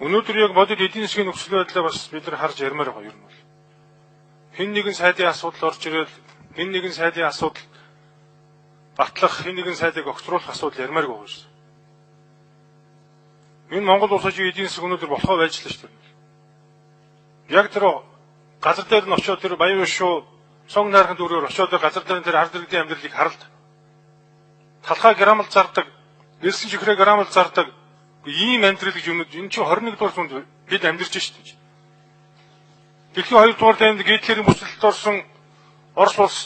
Өнөөдөр яг бодит эдийн засгийн нөхцөл байдлаа бас бид нар харж ярмаар байгаа юм бол. Хэн нэгэн сайдын асуудал орж ирэл, хэн нэгэн сайдын асуудал батлах, хэн нэгэн сайдыг огцруулах асуудал ярмаар байгаа юм. Энэ Монгол улс ажил эдийн засаг өнөөдөр болохоо байж л шүү дээ. Яг тэр газар дээр нь очиод тэр баян шүү, сонг найрхан дүүрээр очиод газар дээр нь тэр ард иргэдийн амьдралыг харалт. Талхай грамл зардаг, элсэн чихрээ грамл зардаг ийм амьдрал гэж юмнууд энэ чинь 21 дугаар зуунд бид амьдарч шүү дээ. Дэлхийн 2 дугаар дайнд Гитлерийн бүсэлд орсон Орос улс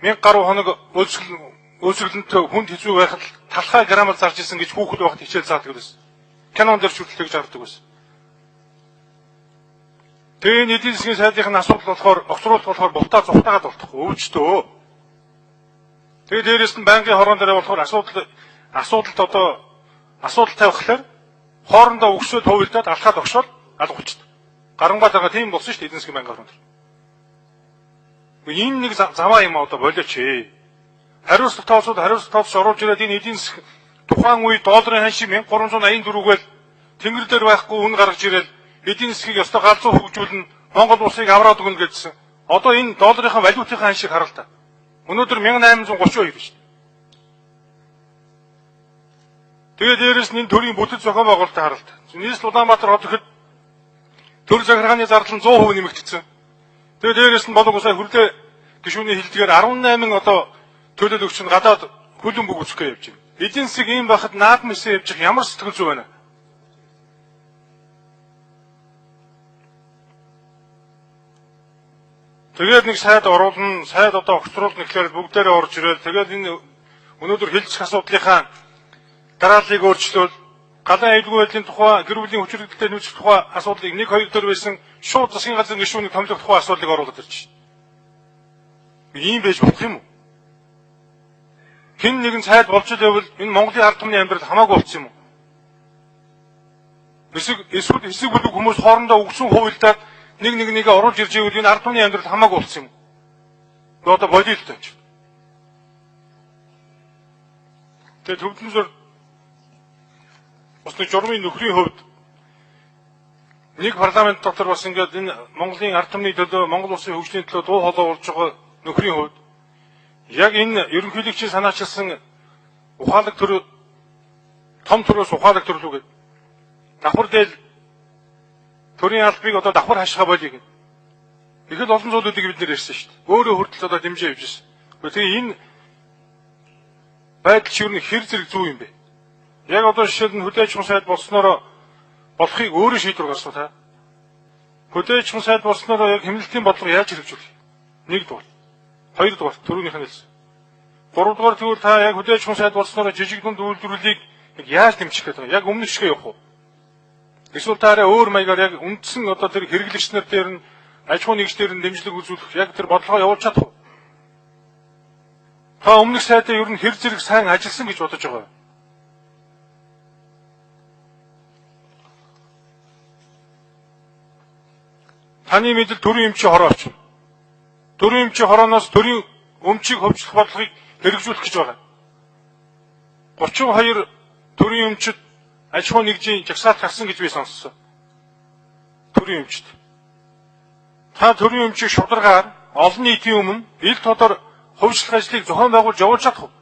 1000 гаруй хоног өсөглөнтөө хүнд хэцүү байхад талхай грамл зарж исэн гэж хүүхэд байхад хичээл заадаг байсан. Кинон дээр шүтлэж гардаг байсан. Тэгээ эдийн засгийн сайдын асуудал болохоор огцруулалт болохоор бухтаа зүхтаагаад болтох өвчтөө. Тэгээ дээрээс нь банкны хорон дээр болохоор асуудалд одоо асуудал тавихлаар хоорондоо өгсөд хувилдаад алхаад огшоод алгуулчихдаг. Гарангаад байгаа тийм болсон шүү дээ эдийн засгийн банкны хорон дээр. Энэ нэг заваа юм одоо болооч ээ. Хариуцлага тооцоод оруулж ирээд энэ эдийн засаг тухайн үед долларын ханшиг 1384-гээл тэнгэр дээр байхгүй үн гаргаж ирээд эдийн засгийг ёстой галзуу хөгжүүлнэ, Монгол улсыг авраад өгнө гэдсэн. Одоо энэ долларын валютын ханшиг харал та. Өнөөдөр 1832 шүү дээ. Тэгээд дээрэс нь энэ төрийн бүтэц зохион байгуулалтыг харал та. Нийслэл Улаанбаатар хот ихэд төр захиргааны зардал нь 100% нэмэгдсэн. Тэгээд дээрэс нь болов сая хүрлээ гишүүний хилдгээр 18 одоо төлөөлөгч нь гадаад хөлөн бүг үсгэх явж байна. Эдийн засаг ийм байхад наад мэсээ явж ямар сэтгэл зүй байна? Тэгээд нэг сайд оруулна, сайд одоо огцруулна гэхээр бүгдээрээ орж ирэл. Тэгээд энэ өнөөдөр хэлцэх асуудлынхаа дарааллыг өөрчлөөл, галын аюулгүй байдлын тухай, гэр бүлийн хүч хэрэглэлтэй нөхцөл тухай асуудлыг 1-2 дээр байсан шууд засгийн газрын гишүүнийг томилох тухай асуудлыг оруулаад ирж байна. Ийм байж болох юм уу? Хэн нэгэн сайд болж байвал энэ Монголын ард түмний амьдрал хамаагүй болчихсон юм уу? Эсвэл хэсэг бүлэг хүмүүс хоорондоо өгсөн хувилдаад нэгээ оруулж ирж ивэл энэ ард түмний амьдрал хамаагүй болчихсон юм уу? Одоо бодит тааж. Тэгээд төвдөнзөр бас нэг журмын нөхрийн хувьд нэг парламент дотор бас ингээд энэ Монголын ард түмний төлөө, Монгол улсын хөгжлийн төлөө дуу хоолой болж байгаа нөхрийн хувьд яг энэ ерөнхийлөгчийн санаачилсан ухаалаг төр том төрөөс ухаалаг төрлүүгээд давхар дээл төрийн албыг одоо давхар хашгаа болъё гэх. Их л олон зүйлүүдийг бид нэр ярьсан шүү дээ. Өөрөө хүртэл одоо дэмжиж явж байна. Тэгээ энэ байдал чи юу нэг хэр зэрэг зүв юм бэ? Яг одоо жишээд нь хөдөөжин сайд болсноор болохыг өөрөө шийдвэр гаргасан та. Хөдөөжин сайд болсноор яг хэмнэлтийн бодлого яаж хэрэгжүүлэх? 1 дугаар. 2 дугаар төрөөнийх нь хэлсэн. 3 дугаар тэгвэл та яг хөдөөжин сайд болсноор жижиг дунд үйлдвэрлэлийг яаж дэмжих гэдэг вэ? Яг өмнө шигээ явах уу? Эсвэл та арай өөр маягаар яг үндсэн одоо тэр хэрэглэгчнэр дээр нь аж ахуй нэгжлэр нь дэмжлэг үзүүлэх яг тэр бодлогоо явуулж чадах уу? Та өмнөх сайдаа ер нь хэр зэрэг сайн ажилласан гэж бодож байгаа вэ? Таны мэдэл төрийн эмчийн хороо авчих. Төрийн эмчийн хорооноос төрийн өмчийг хөгжих бодлогыг хэрэгжүүлэх гэж байгаа. 32 төрийн өмчөд аж ахуй нэгжийн жагсаалт гарсан гэж би сонссон. Төрийн өмчөд. Та төрийн өмчийг шударгаар олон нийтийн өмнө ил тодор хувьчлах ажлыг зохион байгуулж явуулж чадах уу?